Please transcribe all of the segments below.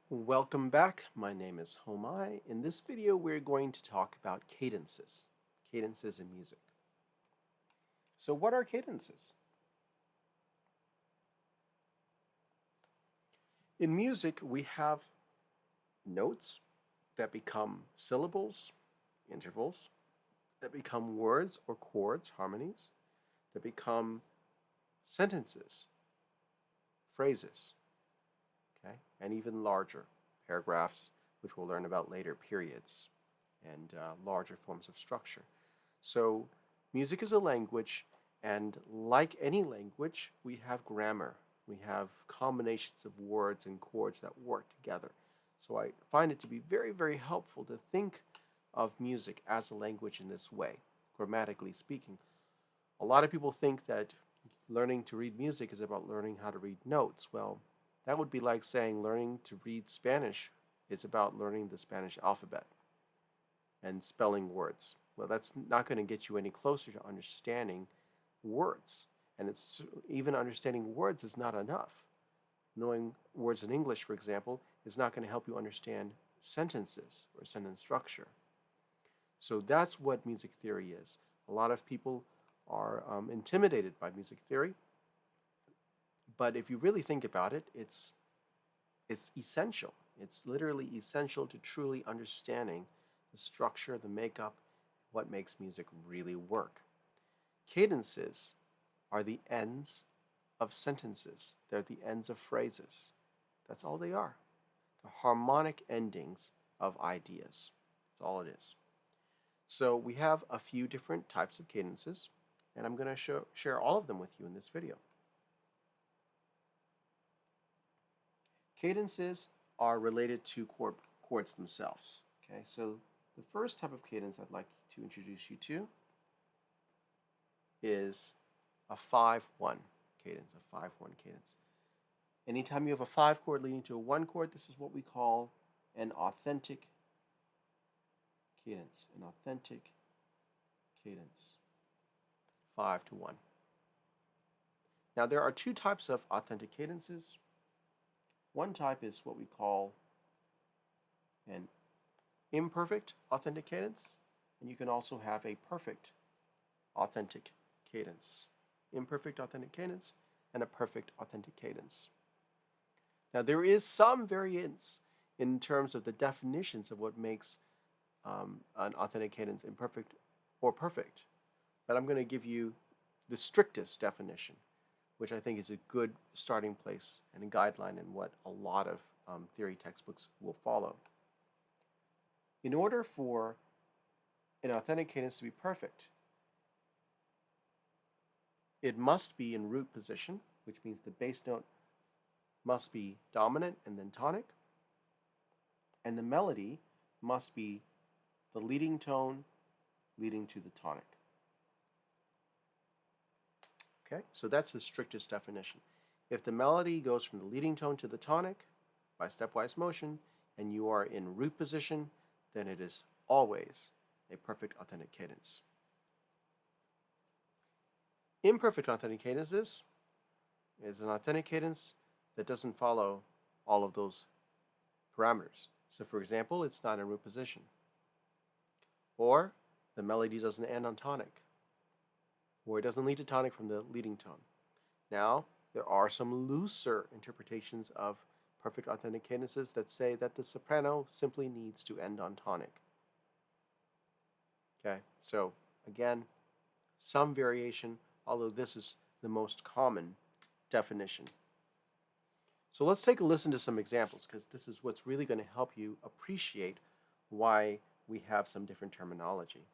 Welcome back. My name is Homai. In this video, we're going to talk about cadences. Cadences in music. So what are cadences? In music, we have notes that become syllables, intervals, that become words or chords, harmonies, that become sentences, phrases, okay, and even larger paragraphs, which we'll learn about later, periods, and larger forms of structure. So music is a language, and like any language, we have grammar. We have combinations of words and chords that work together. So I find it to be very, very helpful to think of music as a language in this way, grammatically speaking. A lot of people think that learning to read music is about learning how to read notes. Well, that would be like saying learning to read Spanish is about learning the Spanish alphabet and spelling words. Well, that's not going to get you any closer to understanding words. And it's even understanding words is not enough. Knowing words in English, for example, is not going to help you understand sentences or sentence structure. So that's what music theory is. A lot of people are intimidated by music theory, but if you really think about it, it's essential. It's literally essential to truly understanding the structure, the makeup, what makes music really work. Cadences are the ends of sentences. They're the ends of phrases. That's all they are. The harmonic endings of ideas. That's all it is. So we have a few different types of cadences, and I'm going to share all of them with you in this video. Cadences are related to chords themselves. Okay, so the first type of cadence I'd like to introduce you to is a 5-1 cadence, a 5-1 cadence. Anytime you have a 5 chord leading to a 1 chord, this is what we call an authentic cadence, an authentic cadence, 5-1. Now there are two types of authentic cadences. One type is what we call an imperfect authentic cadence, and you can also have a perfect authentic cadence. Imperfect authentic cadence and a perfect authentic cadence. Now there is some variance in terms of the definitions of what makes an authentic cadence imperfect or perfect, but I'm going to give you the strictest definition, which I think is a good starting place and a guideline in what a lot of theory textbooks will follow. In order for an authentic cadence to be perfect, it must be in root position, which means the bass note must be dominant and then tonic, and the melody must be the leading tone leading to the tonic. Okay, so that's the strictest definition. If the melody goes from the leading tone to the tonic by stepwise motion, and you are in root position, then it is always a perfect authentic cadence. Imperfect authentic cadences is an authentic cadence that doesn't follow all of those parameters. So for example, it's not in root position, or the melody doesn't end on tonic, or it doesn't lead to tonic from the leading tone. Now, there are some looser interpretations of perfect authentic cadences that say that the soprano simply needs to end on tonic. Okay, so again, some variation, although this is the most common definition. So let's take a listen to some examples, because this is what's really going to help you appreciate why we have some different terminology.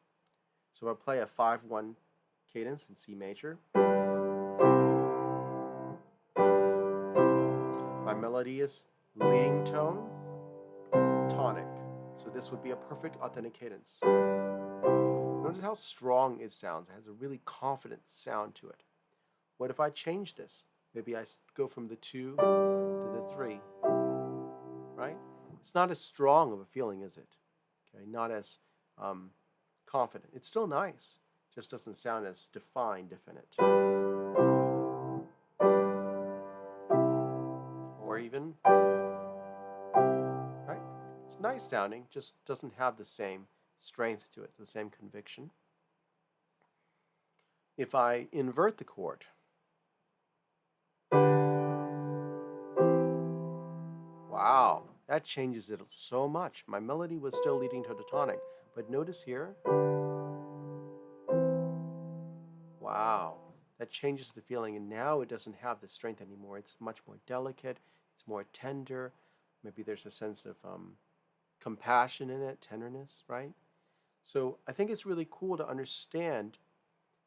So I'll play a 5-1 cadence in C major. My melody is leading tone, tonic. So this would be a perfect authentic cadence. Notice how strong it sounds. It has a really confident sound to it. What if I change this? Maybe I go from the 2 to the 3, right? It's not as strong of a feeling, is it? Okay, not as confident. It's still nice, just doesn't sound as definite. Or even It's nice sounding, just doesn't have the same strength to it, the same conviction. If I invert the chord, wow, that changes it so much. My melody was still leading to the tonic, but notice here, wow, that changes the feeling, and now it doesn't have the strength anymore. It's much more delicate, it's more tender. Maybe there's a sense of compassion in it, tenderness, right? So I think it's really cool to understand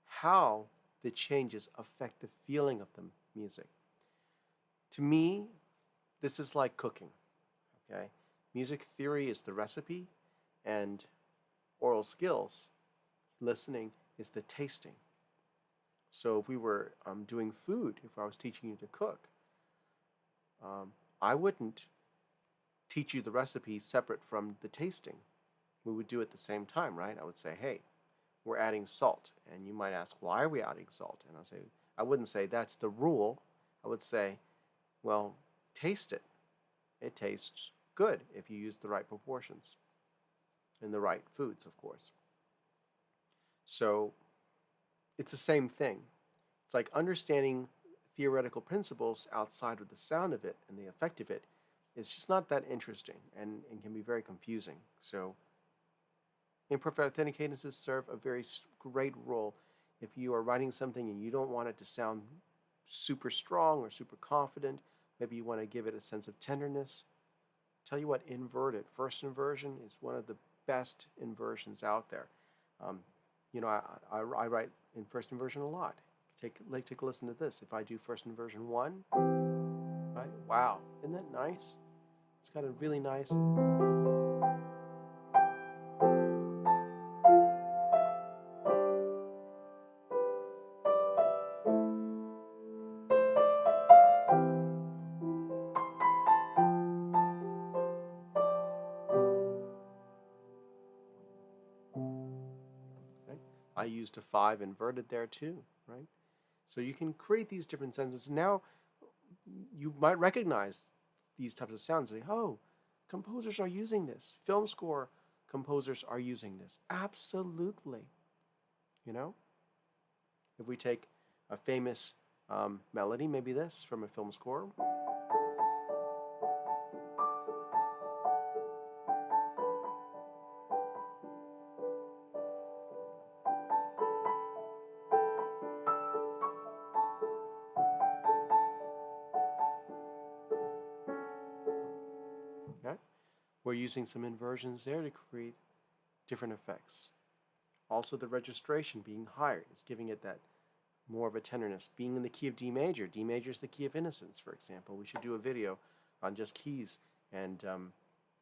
how the changes affect the feeling of the music. To me, this is like cooking, okay? Music theory is the recipe, and oral skills, listening, is the tasting. So if we were doing food, if I was teaching you to cook, I wouldn't teach you the recipe separate from the tasting. We would do it at the same time, right? I would say, hey, we're adding salt. And you might ask, why are we adding salt? And I wouldn't say that's the rule. I would say, well, taste it. It tastes good if you use the right proportions and the right foods, of course. So it's the same thing. It's like understanding theoretical principles outside of the sound of it and the effect of it. It's just not that interesting and can be very confusing. So imperfect authentic cadences serve a very great role if you are writing something and you don't want it to sound super strong or super confident. Maybe you want to give it a sense of tenderness. Tell you what, inverted. First inversion is one of the best inversions out there. Um, I write in first inversion a lot. Take a listen to this. If I do first inversion 1, right? Wow, isn't that nice? It's got a really nice. Right? I used a 5 inverted there too, right? So you can create these different senses. Now you might recognize these types of sounds. Say, oh, composers are using this. Film score composers are using this. Absolutely. You know, if we take a famous melody, maybe this from a film score. Okay? We're using some inversions there to create different effects. Also, the registration being higher is giving it that more of a tenderness. Being in the key of D major. D major is the key of innocence, for example. We should do a video on just keys and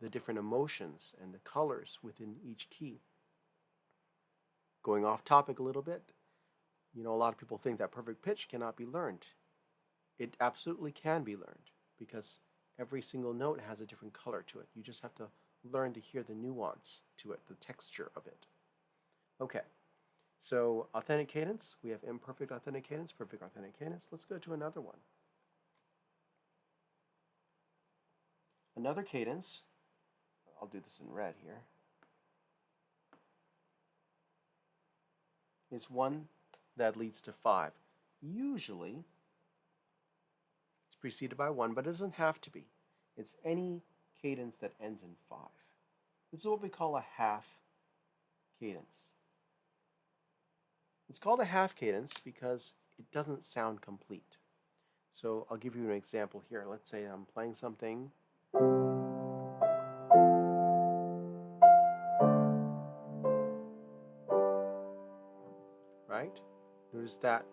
the different emotions and the colors within each key. Going off topic a little bit, a lot of people think that perfect pitch cannot be learned. It absolutely can be learned because every single note has a different color to it. You just have to learn to hear the nuance to it, the texture of it. Okay, so authentic cadence, we have imperfect authentic cadence, perfect authentic cadence. Let's go to another one. Another cadence, I'll do this in red here, is one that leads to 5. Usually, it's preceded by 1, but it doesn't have to be. It's any cadence that ends in 5. This is what we call a half cadence. It's called a half cadence because it doesn't sound complete. So I'll give you an example here. Let's say I'm playing something. Right? Notice that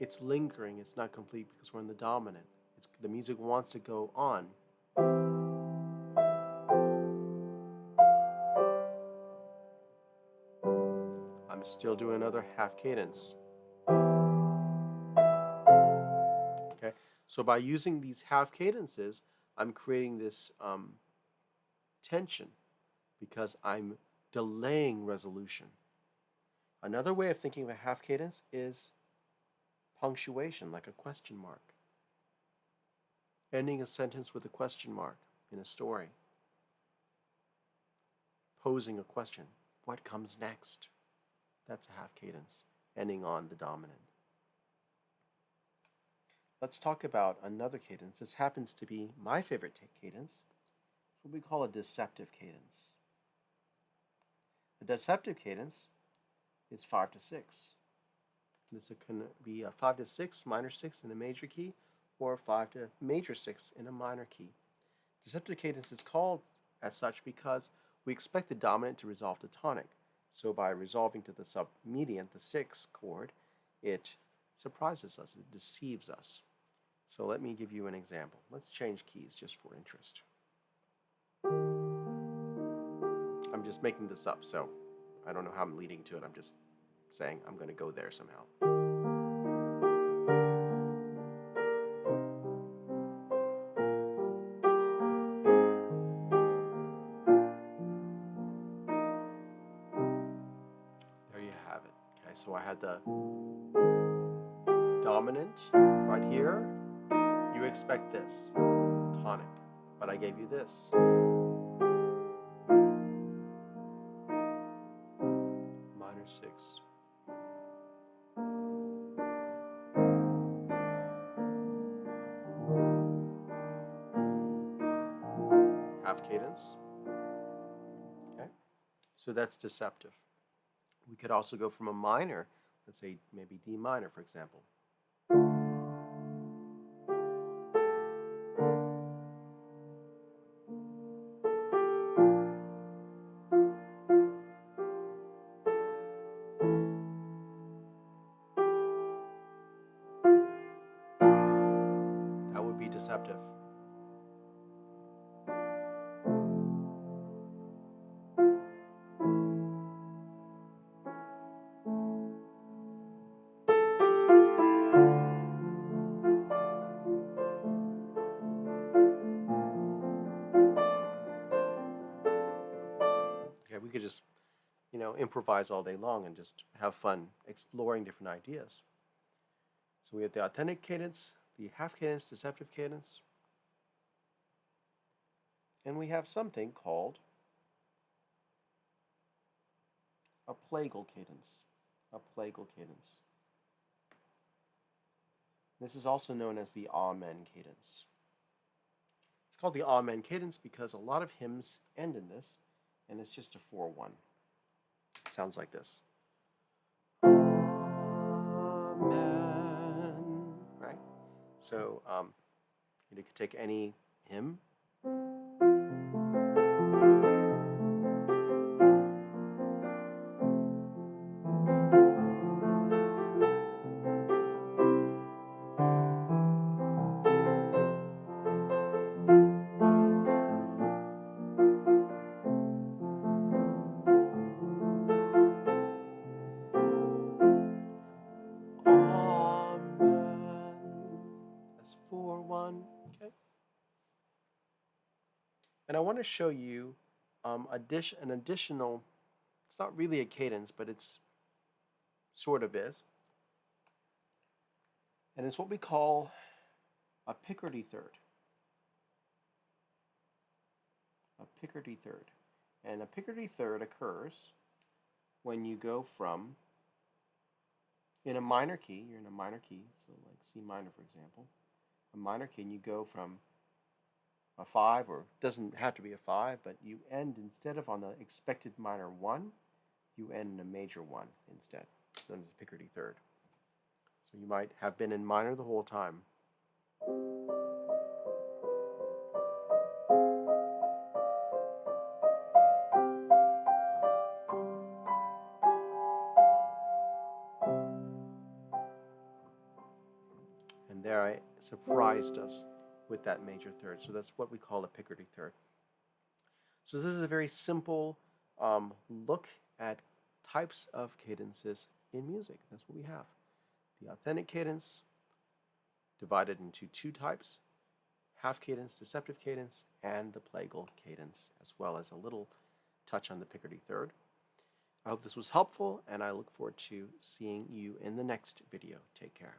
it's lingering, it's not complete because we're in the dominant. The music wants to go on. I'm still doing another half cadence. Okay, so by using these half cadences, I'm creating this tension because I'm delaying resolution. Another way of thinking of a half cadence is punctuation, like a question mark. Ending a sentence with a question mark in a story. posing a question. What comes next? That's a half cadence, ending on the dominant. Let's talk about another cadence. This happens to be my favorite cadence. It's what we call a deceptive cadence. A deceptive cadence is 5 to 6. This can be a 5 to 6, minor 6 in a major key, or 5 to major 6 in a minor key. Deceptive cadence is called as such because we expect the dominant to resolve to tonic. So by resolving to the submediant, the 6th chord, it surprises us, it deceives us. So let me give you an example. Let's change keys just for interest. I'm just making this up, so I don't know how I'm leading to it. I'm just saying I'm going to go there somehow. There you have it. Okay, so I had the dominant right here. You expect this, tonic, but I gave you this. Minor 6. Half cadence. Okay, so that's deceptive. We could also go from a minor, let's say maybe D minor, for example. That would be deceptive. Okay, we could just, improvise all day long and just have fun exploring different ideas. So we have the authentic cadence, the half cadence, deceptive cadence, and we have something called a plagal cadence. A plagal cadence. This is also known as the Amen cadence. It's called the Amen cadence because a lot of hymns end in this, and it's just a 4-1. It sounds like this. Amen. Right? So you could take any hymn. That's 4-1. Okay. And I want to show you an additional, it's not really a cadence, but it's sort of is. And it's what we call a picardy third. A picardy third. And a picardy third occurs when you go from, in a minor key, you're in a minor key, so like C minor, for example, a minor key, and you go from a 5, or it doesn't have to be a 5, but you end, instead of on the expected minor 1, you end in a major 1 instead, known as a picardy third. So you might have been in minor the whole time. And there I surprised us with that major third. So that's what we call a picardy third. So this is a very simple look at types of cadences in music. That's what we have. The authentic cadence divided into 2 types, half cadence, deceptive cadence, and the plagal cadence, as well as a little touch on the picardy third. I hope this was helpful, and I look forward to seeing you in the next video. Take care.